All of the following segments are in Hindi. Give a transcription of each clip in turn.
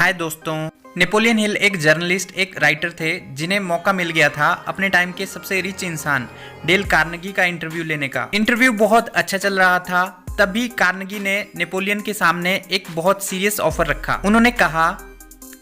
हाय दोस्तों। नेपोलियन हिल एक जर्नलिस्ट, एक राइटर थे जिन्हें मौका मिल गया था अपने टाइम के सबसे रिच इंसान डेल कार्नेगी का इंटरव्यू लेने का। इंटरव्यू बहुत अच्छा चल रहा था, तभी कार्नेगी ने नेपोलियन के सामने एक बहुत सीरियस ऑफर रखा। उन्होंने कहा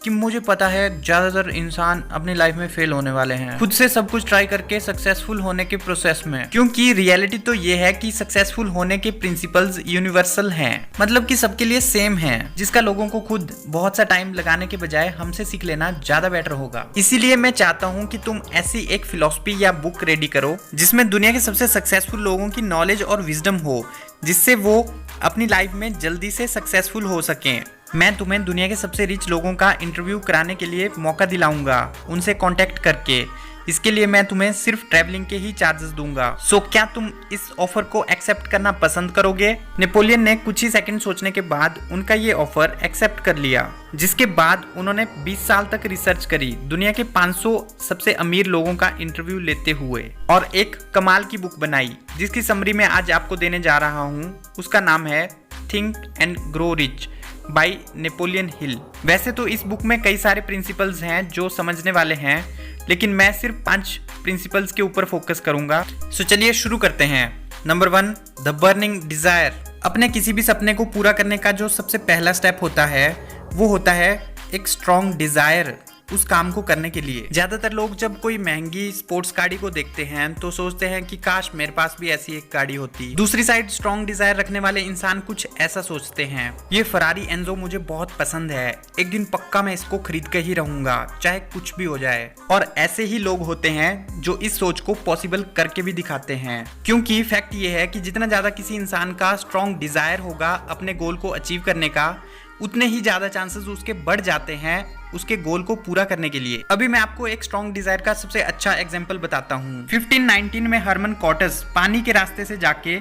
कि मुझे पता है ज्यादातर इंसान अपनी लाइफ में फेल होने वाले हैं, खुद से सब कुछ ट्राई करके सक्सेसफुल होने के प्रोसेस में, क्योंकि रियलिटी तो ये है कि सक्सेसफुल होने के प्रिंसिपल्स यूनिवर्सल हैं, मतलब कि सबके लिए सेम हैं, जिसका लोगों को खुद बहुत सा टाइम लगाने के बजाय हमसे सीख लेना ज्यादा बेटर होगा। इसीलिए मैं चाहता हूँ कि तुम ऐसी एक फिलॉसफी या बुक रेडी करो जिसमें दुनिया के सबसे सक्सेसफुल लोगों की नॉलेज और विजडम हो, जिससे वो अपनी लाइफ में जल्दी से सक्सेसफुल हो सकें। मैं तुम्हें दुनिया के सबसे रिच लोगों का इंटरव्यू कराने के लिए मौका दिलाऊंगा उनसे कांटेक्ट करके। इसके लिए मैं तुम्हें सिर्फ ट्रैवलिंग के ही चार्जेस दूंगा। सो क्या तुम इस ऑफर को एक्सेप्ट करना पसंद करोगे? नेपोलियन ने कुछ ही सेकंड सोचने के बाद उनका ये ऑफर एक्सेप्ट कर लिया, जिसके बाद उन्होंने 20 साल तक रिसर्च करी दुनिया के 500 सबसे अमीर लोगों का इंटरव्यू लेते हुए और एक कमाल की बुक बनाई, जिसकी समरी मैं आज आपको देने जा रहा हूँ। उसका नाम है think and grow rich by Napoleon Hill. वैसे तो इस बुक में कई सारे प्रिंसिपल्स हैं जो समझने वाले हैं, लेकिन मैं सिर्फ 5 प्रिंसिपल्स के ऊपर फोकस करूंगा। सो चलिए शुरू करते हैं। Number 1, the burning desire. अपने किसी भी सपने को पूरा करने का जो सबसे पहला स्टेप होता है वो होता है एक स्ट्रॉन्ग डिजायर उस काम को करने के लिए। ज्यादातर लोग जब कोई महंगी स्पोर्ट्स गाड़ी को देखते हैं तो सोचते हैं कि काश मेरे पास भी ऐसी एक गाड़ी होती। दूसरी साइड स्ट्रॉन्ग डिजायर रखने वाले इंसान कुछ ऐसा सोचते हैं, ये फरारी एंजो मुझे बहुत पसंद है, एक दिन पक्का मैं इसको खरीद के ही रहूंगा चाहे कुछ भी हो जाए। और ऐसे ही लोग होते हैं जो इस सोच को पॉसिबल करके भी दिखाते हैं, क्योंकि फैक्ट ये है कि जितना ज्यादा किसी इंसान का स्ट्रॉन्ग डिजायर होगा अपने गोल को अचीव करने का, उतने ही ज्यादा चांसेस उसके बढ़ जाते हैं उसके गोल को पूरा करने के लिए। अभी मैं आपको एक स्ट्रॉन्ग डिजायर का सबसे अच्छा एग्जांपल बताता हूँ। 1519 में हरमन कॉर्टेस पानी के रास्ते से जाके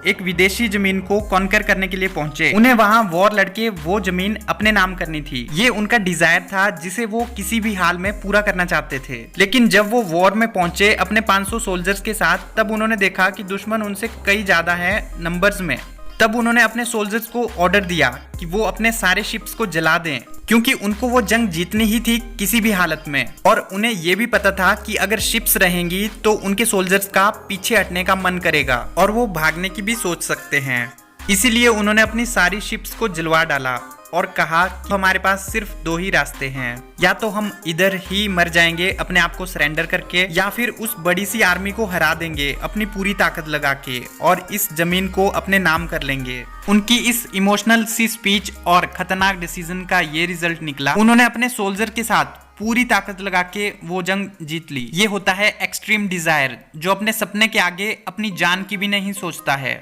एक विदेशी जमीन को कॉन्कर करने के लिए पहुंचे। उन्हें वहां वॉर लड़के वो जमीन अपने नाम करनी थी। ये उनका डिजायर था जिसे वो किसी भी हाल में पूरा करना चाहते थे। लेकिन जब वो वॉर में पहुंचे अपने 500 सोल्जर्स के साथ, तब उन्होंने देखा कि दुश्मन उनसे कई ज्यादा है नंबर्स में। तब उन्होंने अपने सोल्जर्स को ऑर्डर दिया कि वो अपने सारे शिप्स को जला दें, क्योंकि उनको वो जंग जीतनी ही थी किसी भी हालत में। और उन्हें ये भी पता था कि अगर शिप्स रहेंगी तो उनके सोल्जर्स का पीछे हटने का मन करेगा और वो भागने की भी सोच सकते हैं। इसीलिए उन्होंने अपनी सारी शिप्स को जलवा डाला और कहा कि हमारे पास सिर्फ 2 ही रास्ते हैं, या तो हम इधर ही मर जाएंगे अपने आप को सरेंडर करके, या फिर उस बड़ी सी आर्मी को हरा देंगे अपनी पूरी ताकत लगा के और इस जमीन को अपने नाम कर लेंगे। उनकी इस इमोशनल सी स्पीच और खतरनाक डिसीजन का ये रिजल्ट निकला। उन्होंने अपने सोल्जर के साथ पूरी ताकत लगा के वो जंग जीत ली। ये होता है एक्सट्रीम डिजायर, जो अपने सपने के आगे अपनी जान की भी नहीं सोचता है।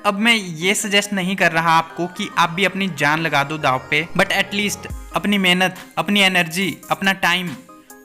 अब मैं ये सजेस्ट नहीं कर रहा आपको कि आप भी अपनी जान लगा दो दांव पे, बट एटलीस्ट अपनी मेहनत, अपनी एनर्जी, अपना टाइम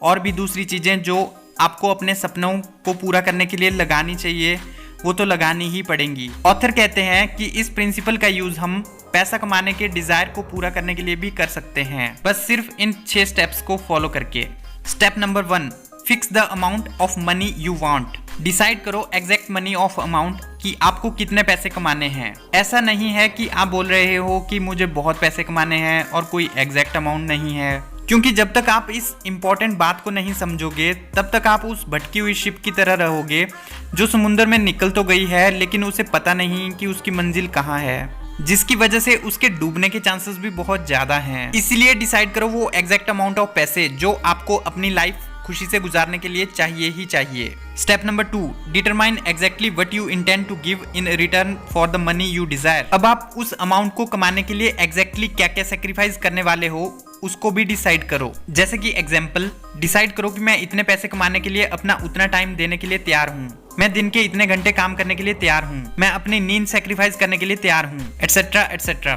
और भी दूसरी चीजें जो आपको अपने सपनों को पूरा करने के लिए लगानी चाहिए, वो तो लगानी ही पड़ेंगी। ऑथर कहते हैं कि इस प्रिंसिपल का यूज हम पैसा कमाने के डिजायर को पूरा करने के लिए भी कर सकते हैं, बस सिर्फ इन 6 स्टेप्स को फॉलो करके। Step number 1, fix the amount of money you want. Decide करो एग्जैक्ट मनी ऑफ अमाउंट कि आपको कितने पैसे कमाने हैं। ऐसा नहीं है कि आप बोल रहे हो कि मुझे बहुत पैसे कमाने हैं और कोई एग्जैक्ट अमाउंट नहीं है, क्योंकि जब तक आप इस इम्पोर्टेंट बात को नहीं समझोगे तब तक आप उस भटकी हुई शिप की तरह रहोगे जो समुद्र में निकल तो गई है लेकिन उसे पता नहीं कि उसकी मंजिल कहाँ है, जिसकी वजह से उसके डूबने के चांसेस भी बहुत ज्यादा हैं। इसीलिए डिसाइड करो वो एग्जैक्ट अमाउंट ऑफ पैसे जो आपको अपनी लाइफ खुशी से गुजारने के लिए चाहिए ही चाहिए। Step number 2, determine exactly what you intend to give in return for the money you desire. अब आप उस अमाउंट को कमाने के लिए एग्जैक्टली क्या क्या सेक्रीफाइस करने वाले हो उसको भी डिसाइड करो। जैसे कि एग्जाम्पल, डिसाइड करो कि मैं इतने पैसे कमाने के लिए अपना उतना टाइम देने के लिए तैयार हूँ, मैं दिन के इतने घंटे काम करने के लिए तैयार हूँ, मैं अपनी नींद सेक्रीफाइस करने के लिए तैयार हूँ, एटसेट्रा एटसेट्रा।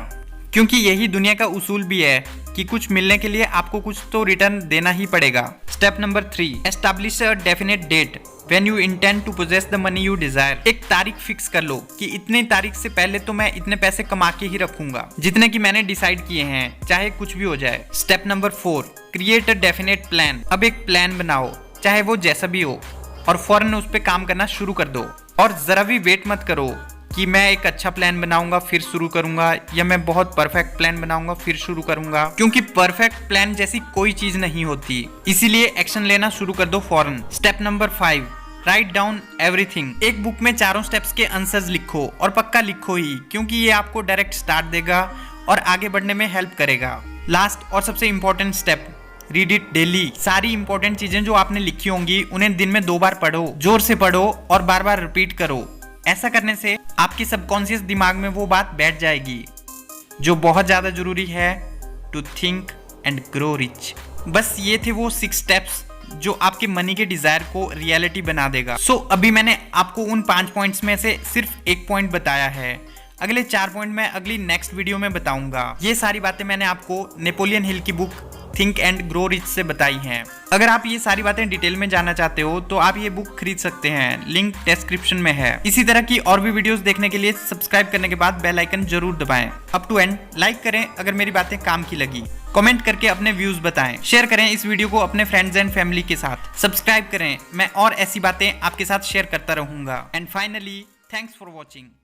क्योंकि यही दुनिया का उसूल भी है कि कुछ मिलने के लिए आपको कुछ तो रिटर्न देना ही पड़ेगा। Step number 3, establish a definite date when you intend to possess the money you desire. एक तारीख फिक्स कर लो कि इतनी तारीख से पहले तो मैं इतने पैसे कमा के ही रखूंगा, जितने की मैंने डिसाइड किए हैं, चाहे कुछ भी हो जाए। Step number 4, create a definite plan. अब एक प्लान बनाओ, चाहे वो जैसा भी हो, और फौरन उस पर काम करना शुरू कर दो और जरा भी वेट मत करो कि मैं एक अच्छा प्लान बनाऊंगा फिर शुरू करूंगा, या मैं बहुत परफेक्ट प्लान बनाऊंगा फिर शुरू करूंगा, क्योंकि परफेक्ट प्लान जैसी कोई चीज नहीं होती। इसीलिए एक्शन लेना शुरू कर दो फौरन। Step number 5, write down everything. एक बुक में चारों स्टेप्स के आंसर्स लिखो, और पक्का लिखो ही, क्योंकि ये आपको डायरेक्ट स्टार्ट देगा और आगे बढ़ने में हेल्प करेगा। लास्ट और सबसे important step, read it daily. सारी इंपॉर्टेंट चीजें जो आपने लिखी होंगी उन्हें दिन में 2 बार पढ़ो, जोर से पढ़ो और बार बार रिपीट करो। ऐसा करने से आपके सबकॉन्शियस दिमाग में वो बात बैठ जाएगी, जो बहुत ज्यादा जरूरी है to think and grow rich. बस ये थे वो 6 स्टेप्स जो आपके मनी के डिजायर को रियलिटी बना देगा। अभी मैंने आपको उन 5 पॉइंट्स में से सिर्फ एक पॉइंट बताया है। अगले 4 पॉइंट मैं अगली नेक्स्ट वीडियो में बताऊंगा। ये सारी बातें मैंने आपको नेपोलियन हिल की book think and grow rich से बताई हैं। अगर आप ये सारी बातें डिटेल में जानना चाहते हो तो आप ये बुक खरीद सकते हैं, लिंक डिस्क्रिप्शन में है। इसी तरह की और भी वीडियोस देखने के लिए सब्सक्राइब करने के बाद बेल आइकन जरूर दबाएं। अप टू एंड लाइक करें अगर मेरी बातें काम की लगी, कमेंट करके अपने व्यूज बताएं, शेयर करें इस वीडियो को अपने फ्रेंड्स एंड फैमिली के साथ, सब्सक्राइब करें। मैं और ऐसी बातें आपके साथ शेयर करता रहूंगा। And finally, thanks for watching.